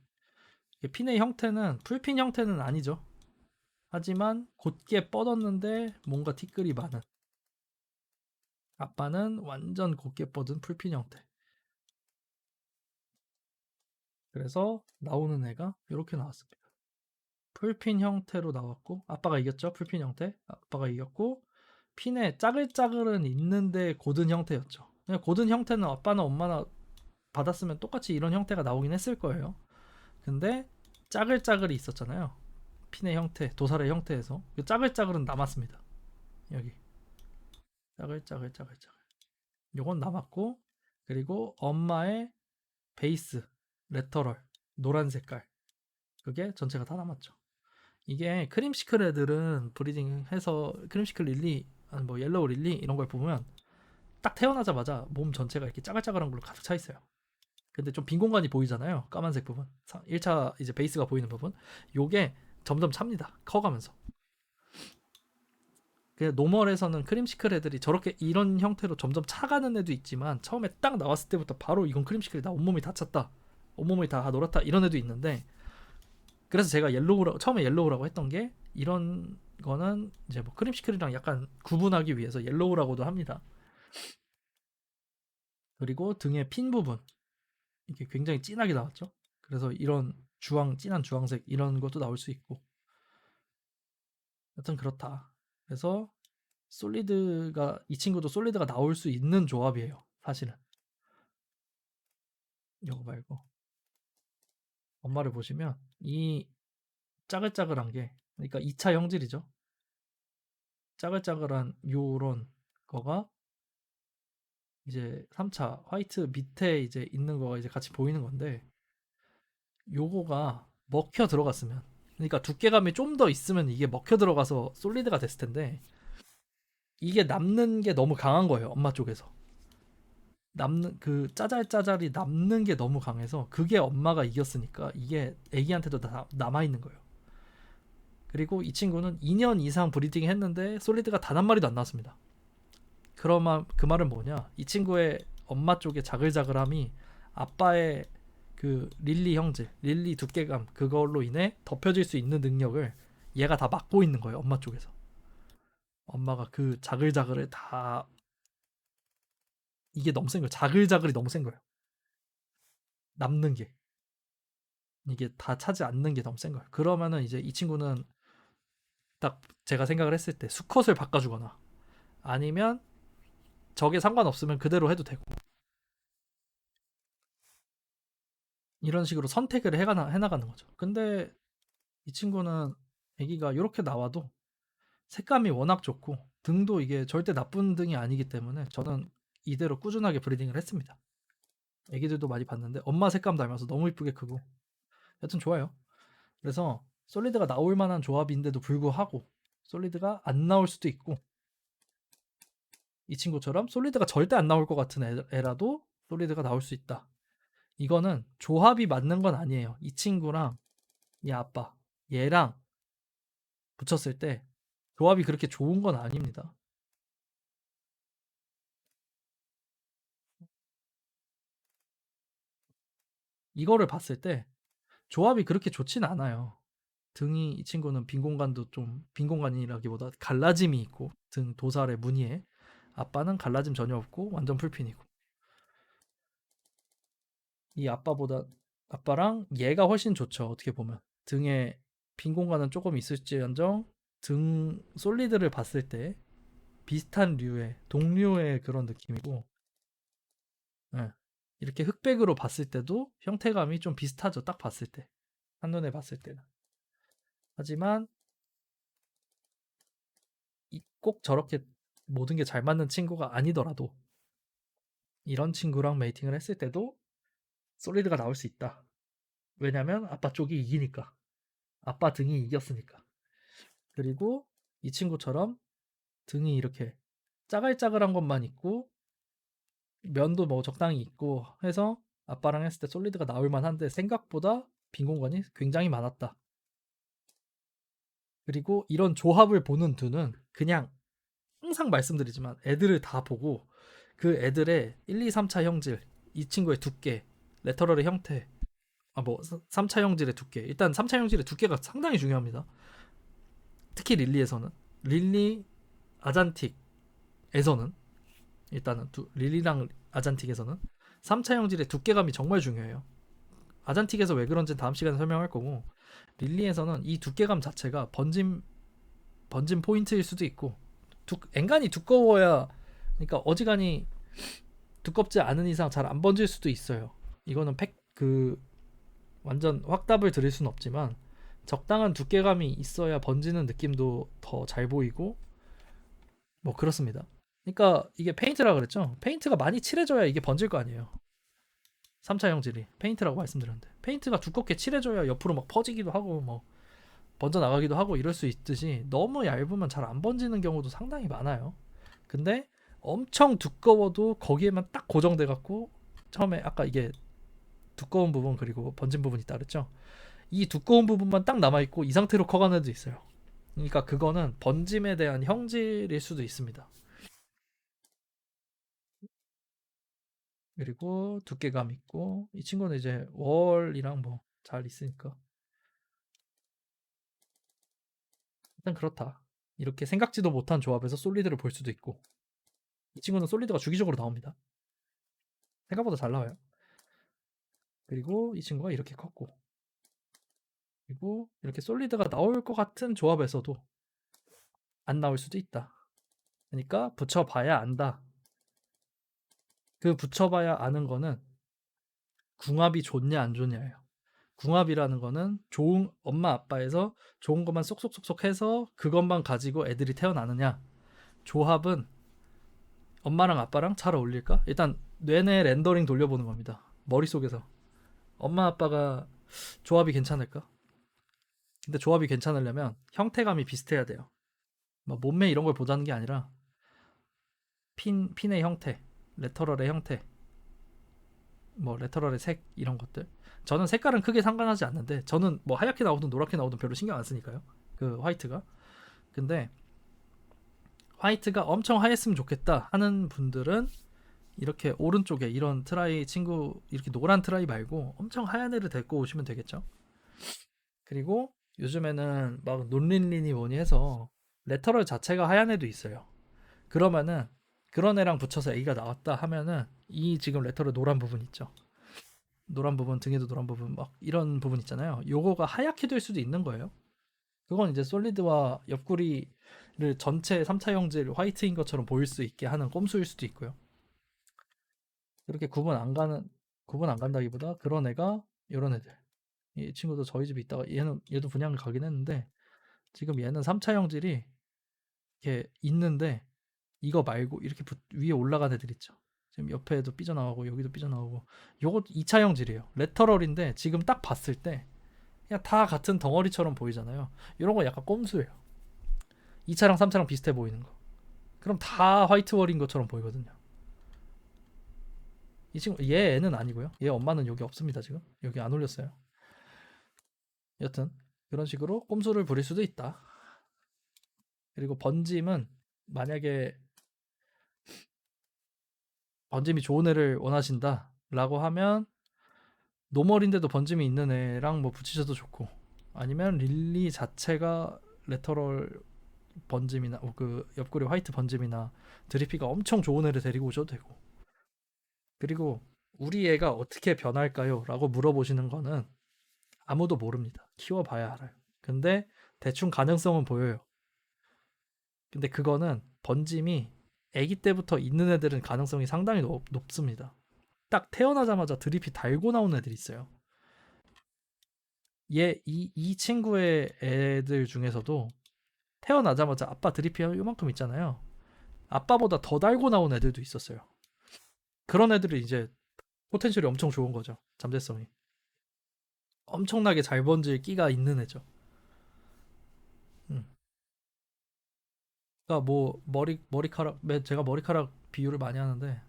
핀의 형태는 풀핀 형태는 아니죠. 하지만 곧게 뻗었는데 뭔가 티끌이 많은 아빠는 완전 곧게 뻗은 풀핀 형태. 그래서 나오는 애가 이렇게 나왔습니다. 풀핀 형태로 나왔고 아빠가 이겼죠. 풀핀 형태 아빠가 이겼고 핀에 짜글짜글은 있는데 고든 형태였죠. 그냥 고든 형태는 아빠나 엄마나 받았으면 똑같이 이런 형태가 나오긴 했을 거예요. 근데 짜글짜글이 있었잖아요. 핀의 형태, 도살의 형태에서 그 짜글짜글은 남았습니다. 여기 짜글짜글. 요건 남았고 그리고 엄마의 베이스, 레터럴, 노란 색깔 그게 전체가 다 남았죠. 이게 크림시클 애들은 브리딩해서 크림시클 릴리, 아니 뭐 옐로우 릴리 이런 걸 보면 딱 태어나자마자 몸 전체가 이렇게 짜글짜글한 걸로 가득 차 있어요. 근데 좀 빈 공간이 보이잖아요. 까만색 부분. 1차 이제 베이스가 보이는 부분. 요게 점점 찹니다. 커가면서. 노멀에서는 크림시클 애들이 저렇게 이런 형태로 점점 차가는 애도 있지만 처음에 딱 나왔을 때부터 바로 이건 크림시클이다. 온몸이 다 찼다. 온몸이 다 노랗다. 이런 애도 있는데 그래서 제가 옐로우라고 처음에 옐로우라고 했던 게 이런 거는 이제 뭐 크림시클이랑 약간 구분하기 위해서 옐로우라고도 합니다. 그리고 등의 핀 부분 이게 굉장히 진하게 나왔죠. 그래서 이런 진한 주황색 이런 것도 나올 수 있고 여튼 그렇다. 그래서 솔리드가 이 친구도 솔리드가 나올 수 있는 조합이에요. 사실은 이거 말고 엄마를 보시면 이 짜글짜글한 게 그러니까 2차 형질이죠. 짜글짜글한 요런 거가 이제 3차 화이트 밑에 이제 있는 거가 이제 같이 보이는 건데 요거가 먹혀 들어갔으면 그러니까 두께감이 좀 더 있으면 이게 먹혀 들어가서 솔리드가 됐을 텐데 이게 남는 게 너무 강한 거예요. 엄마 쪽에서. 남는 그 짜잘짜잘이 남는 게 너무 강해서 그게 엄마가 이겼으니까 이게 애기한테도 다 남아 있는 거예요. 그리고 이 친구는 2년 이상 브리딩 했는데 솔리드가 단 한 마리도 안 나왔습니다. 그러면 그 말은 뭐냐? 이 친구의 엄마 쪽의 자글자글함이 아빠의 그 릴리 형질, 릴리 두께감 그걸로 인해 덮여질 수 있는 능력을 얘가 다 막고 있는 거예요. 엄마 쪽에서. 엄마가 그 자글자글을 다 이게 너무 센 거예요. 자글자글이 너무 센 거예요. 남는 게 이게 다 차지 않는 게 너무 센 거예요. 그러면은 이제 이 친구는 딱 제가 생각을 했을 때 수컷을 바꿔주거나 아니면 적에 상관없으면 그대로 해도 되고 이런 식으로 선택을 해나가는 거죠. 근데 이 친구는 아기가 이렇게 나와도 색감이 워낙 좋고 등도 이게 절대 나쁜 등이 아니기 때문에 저는 이대로 꾸준하게 브리딩을 했습니다. 애기들도 많이 봤는데 엄마 색감 닮아서 너무 이쁘게 크고 여튼 좋아요. 그래서 솔리드가 나올 만한 조합인데도 불구하고 솔리드가 안 나올 수도 있고 이 친구처럼 솔리드가 절대 안 나올 것 같은 애라도 솔리드가 나올 수 있다. 이거는 조합이 맞는 건 아니에요. 이 친구랑 이 아빠 얘랑 붙였을 때 조합이 그렇게 좋은 건 아닙니다. 이거를 봤을 때 조합이 그렇게 좋진 않아요. 등이 이 친구는 빈 공간도 좀 빈 공간이라기보다 갈라짐이 있고 등 도살의 무늬에 아빠는 갈라짐 전혀 없고 완전 풀핀이고 이 아빠보다 아빠랑 얘가 훨씬 좋죠. 어떻게 보면 등에 빈 공간은 조금 있을지언정 등 솔리드를 봤을 때 비슷한 류의 동류의 그런 느낌이고 예. 이렇게 흑백으로 봤을 때도 형태감이 좀 비슷하죠. 딱 봤을 때 한눈에 봤을 때는 하지만 꼭 저렇게 모든 게 잘 맞는 친구가 아니더라도 이런 친구랑 메이팅을 했을 때도 솔리드가 나올 수 있다. 왜냐면 아빠 쪽이 이기니까. 아빠 등이 이겼으니까. 그리고 이 친구처럼 등이 이렇게 짜글짜글한 것만 있고 면도 뭐 적당히 있고 해서 아빠랑 했을 때 솔리드가 나올 만한데 생각보다 빈 공간이 굉장히 많았다. 그리고 이런 조합을 보는 두는 그냥 항상 말씀드리지만 애들을 다 보고 그 애들의 1, 2, 3차 형질, 이 친구의 두께, 레터럴의 형태, 뭐 3차 형질의 두께. 일단 3차 형질의 두께가 상당히 중요합니다. 특히 릴리에서는 릴리 아잔틱에서는 일단은 릴리랑 아잔틱에서는 3차 형질의 두께감이 정말 중요해요. 아잔틱에서 왜 그런지 다음 시간에 설명할 거고 릴리에서는 이 두께감 자체가 번짐 포인트일 수도 있고 엔간히 두꺼워야 그러니까 어지간히 두껍지 않은 이상 잘 안 번질 수도 있어요. 이거는 완전 확답을 드릴 수는 없지만 적당한 두께감이 있어야 번지는 느낌도 더 잘 보이고 뭐 그렇습니다. 그러니까 이게 페인트라 그랬죠. 페인트가 많이 칠해져야 이게 번질 거 아니에요. 3차 형질이 페인트라고 말씀드렸는데 페인트가 두껍게 칠해져야 옆으로 막 퍼지기도 하고 뭐 번져 나가기도 하고 이럴 수 있듯이 너무 얇으면 잘 안 번지는 경우도 상당히 많아요. 근데 엄청 두꺼워도 거기에만 딱 고정돼 갖고 처음에 아까 이게 두꺼운 부분 그리고 번진 부분이 있다 그랬죠. 이 두꺼운 부분만 딱 남아 있고 이 상태로 커가는 애도 있어요. 그러니까 그거는 번짐에 대한 형질일 수도 있습니다. 그리고 두께감 있고 이 친구는 이제 월이랑 뭐 잘 있으니까 일단 그렇다. 이렇게 생각지도 못한 조합에서 솔리드를 볼 수도 있고 이 친구는 솔리드가 주기적으로 나옵니다. 생각보다 잘 나와요. 그리고 이 친구가 이렇게 컸고 그리고 이렇게 솔리드가 나올 것 같은 조합에서도 안 나올 수도 있다. 그러니까 붙여봐야 안다. 그 붙여봐야 아는 거는 궁합이 좋냐 안 좋냐예요. 궁합이라는 거는 좋은 엄마 아빠에서 좋은 것만 쏙쏙쏙쏙 해서 그것만 가지고 애들이 태어나느냐. 조합은 엄마랑 아빠랑 잘 어울릴까? 일단 뇌내 렌더링 돌려보는 겁니다. 머릿속에서. 엄마 아빠가 조합이 괜찮을까? 근데 조합이 괜찮으려면 형태감이 비슷해야 돼요. 뭐 몸매 이런 걸 보자는 게 아니라 핀의 형태, 레터럴의 형태, 뭐 레터럴의 색 이런 것들. 저는 색깔은 크게 상관하지 않는데 저는 뭐 하얗게 나오든 노랗게 나오든 별로 신경 안 쓰니까요. 그 화이트가. 근데 화이트가 엄청 하였으면 좋겠다 하는 분들은 이렇게 오른쪽에 이런 트라이 친구 이렇게 노란 트라이 말고 엄청 하얀 애를 데리고 오시면 되겠죠. 그리고 요즘에는 막 논린린이 뭐니 해서 레터럴 자체가 하얀 애도 있어요. 그러면은 그런 애랑 붙여서 애기가 나왔다 하면은 이 지금 레터럴 노란 부분 있죠. 노란 부분 등에도 노란 부분 막 이런 부분 있잖아요. 요거가 하얗게 될 수도 있는 거예요. 그건 이제 솔리드와 옆구리를 전체 3차 형질 화이트인 것처럼 보일 수 있게 하는 꼼수일 수도 있고요. 그렇게 구분 안 간다기보다 그런 애가 이런 애들. 이 친구도 저희 집에 있다가 얘도 분양을 가긴 했는데 지금 얘는 3차 형질이 이렇게 있는데 이거 말고 이렇게 위에 올라간 애들 있죠. 지금 옆에도 삐져나가고 여기도 삐져나가고 요거 2차형 질이에요. 레터럴인데 지금 딱 봤을 때 그냥 다 같은 덩어리처럼 보이잖아요. 이런 거 약간 꼼수예요. 2차랑 3차랑 비슷해 보이는 거. 그럼 다 화이트월인 것처럼 보이거든요. 이 친구 얘 애는 아니고요. 얘 엄마는 여기 없습니다. 지금 여기 안 올렸어요. 여튼 그런 식으로 꼼수를 부릴 수도 있다. 그리고 번짐은 만약에 번짐이 좋은 애를 원하신다라고 하면 노멀인데도 번짐이 있는 애랑 뭐 붙이셔도 좋고 아니면 릴리 자체가 레터럴 번짐이나 그 옆구리 화이트 번짐이나 드리피가 엄청 좋은 애를 데리고 오셔도 되고 그리고 우리 애가 어떻게 변할까요? 라고 물어보시는 거는 아무도 모릅니다. 키워봐야 알아요. 근데 대충 가능성은 보여요. 근데 그거는 번짐이 아기 때부터 있는 애들은 가능성이 상당히 높습니다. 딱 태어나자마자 드리피 달고 나온 애들이 있어요. 이 친구의 애들 중에서도 태어나자마자 아빠 드리피 요만큼 있잖아요. 아빠보다 더 달고 나온 애들도 있었어요. 그런 애들이 이제 포텐셜이 엄청 좋은 거죠. 잠재성이. 엄청나게 잘 번질 끼가 있는 애죠. 음. 그러니까 뭐 머리카락 제가 머리카락 비유를 많이 하는데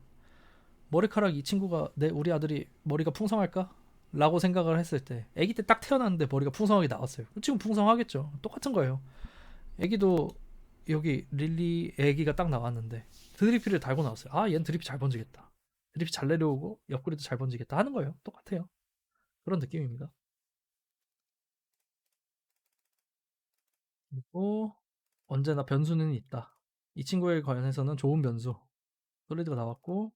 머리카락 이 친구가 우리 아들이 머리가 풍성할까? 라고 생각을 했을 때 아기 때 딱 태어났는데 머리가 풍성하게 나왔어요. 지금 풍성하겠죠. 똑같은 거예요. 아기도 여기 릴리 아기가 딱 나왔는데 드리피를 달고 나왔어요. 아, 얘는 드리피 잘 번지겠다. 드리피 잘 내려오고 옆구리도 잘 번지겠다 하는 거예요. 똑같아요. 그런 느낌입니다. 그리고 언제나 변수는 있다. 이 친구에 관해서는 좋은 변수 솔리드가 나왔고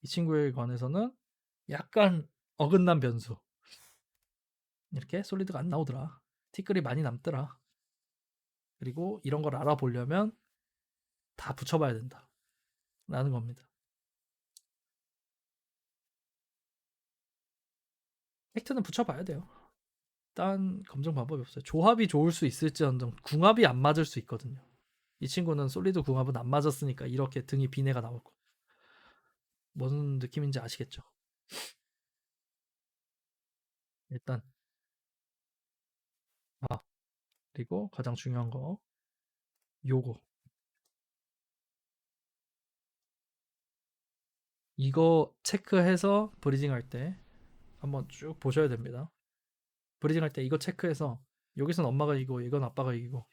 이 친구에 관해서는 약간 어긋난 변수 이렇게 솔리드가 안 나오더라. 티끌이 많이 남더라. 그리고 이런 걸 알아보려면 다 붙여봐야 된다. 라는 겁니다. 팩트는 붙여봐야 돼요. 딴 검증 방법이 없어요. 조합이 좋을 수 있을지언정 궁합이 안 맞을 수 있거든요. 이 친구는 솔리드 궁합은 안 맞았으니까 이렇게 등이 비내가 나올 거. 무슨 느낌인지 아시겠죠? 일단 아 그리고 가장 중요한 거 요거 이거 체크해서 브리징 할 때 한번 쭉 보셔야 됩니다. 브리징 할 때 이거 체크해서 여기선 엄마가 이기고 이건 아빠가 이기고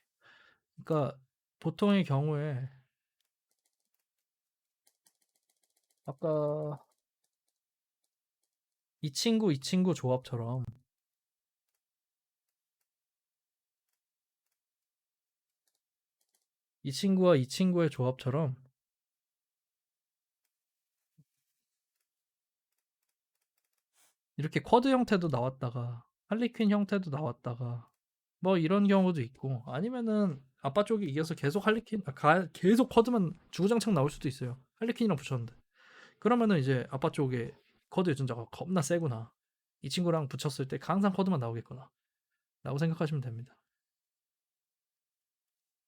그러니까 보통의 경우에 아까 이 친구 조합처럼 이 친구와 이 친구의 조합처럼 이렇게 쿼드 형태도 나왔다가 할리퀸 형태도 나왔다가 뭐 이런 경우도 있고 아니면은 아빠 쪽이 이겨서 계속 계속 쿼드만 주구장창 나올 수도 있어요. 할리퀸이랑 붙였는데 그러면은 이제 아빠 쪽에 쿼드 유전자가 겁나 세구나 이 친구랑 붙였을 때 항상 쿼드만 나오겠구나 라고 생각하시면 됩니다.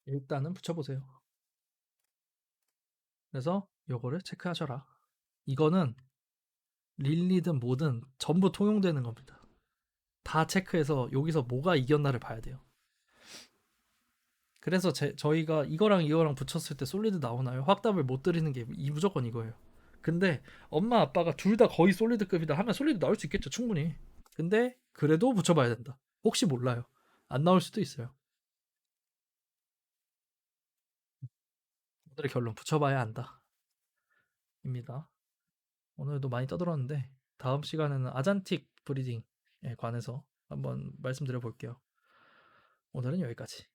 일단은 붙여보세요. 그래서 요거를 체크하셔라. 이거는 릴리든 뭐든 전부 통용되는 겁니다. 다 체크해서 여기서 뭐가 이겼나를 봐야 돼요. 그래서 저희가 이거랑 붙였을 때 솔리드 나오나요? 확답을 못 드리는 게 무조건 이거예요. 근데 엄마 아빠가 둘 다 거의 솔리드급이다 하면 솔리드 나올 수 있겠죠, 충분히. 근데 그래도 붙여봐야 된다. 혹시 몰라요. 안 나올 수도 있어요. 오늘의 결론 붙여봐야 한다. 입니다. 오늘도 많이 떠들었는데 다음 시간에는 아잔틱 브리딩에 관해서 한번 말씀드려 볼게요. 오늘은 여기까지.